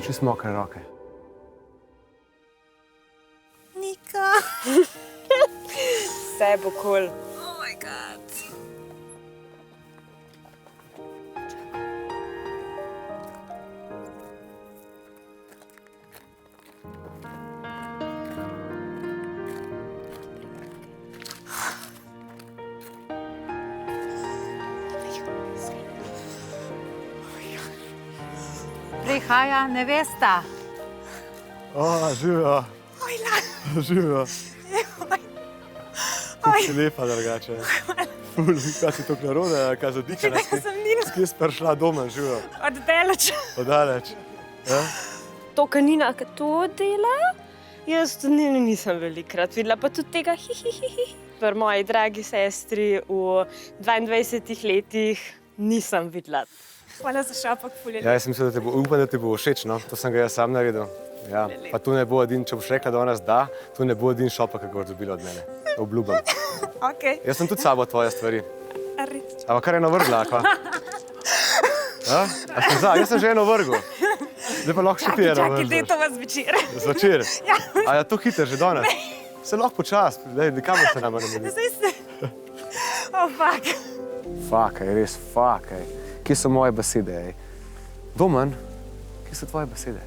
čist mokre roke. Nika. Vse bo kul. Oh my god. Prihaja nevesta. Živijo. Ojla. Živijo. Kako si lepa drugače. Ful, kaj si to narode, kaj zadikana si? Sem Nina. Skje si prišla doma, živijo? Oddaleč. Odaleč. Ja? To, kar Nina to dela, jaz tudi nisem velikrat videla, pa tudi tega hihihihi. Pri moji dragi sestri v 22 letih nisem videla. Hvala za šopek, ful je Ja, jaz mislil, da upam, da ti bo všeč, no. To sem ga jaz sam naredil. Ja. Pa tu ne bo edin, če boš rekla danes da, tu ne bo edin šopek, kako boš dobila od mene. Obljubam. Okej. Jaz sem tudi s sabo tvoje stvari. Res. Ampak kar eno vrgla, kva? Ja? A si za? Jaz sem že eno vrgel. Zdaj pa lahko še ti eno Čakaj, vržeš. daj to vas zvečer. Zvečer? Ja. A je to hiter že danes? Se lahko počas, kamor se nama nameri. Zdaj ste... Oh, fuck. Fuck, res, fuck. Kje so moje besede? Domen, kje so tvoje besede?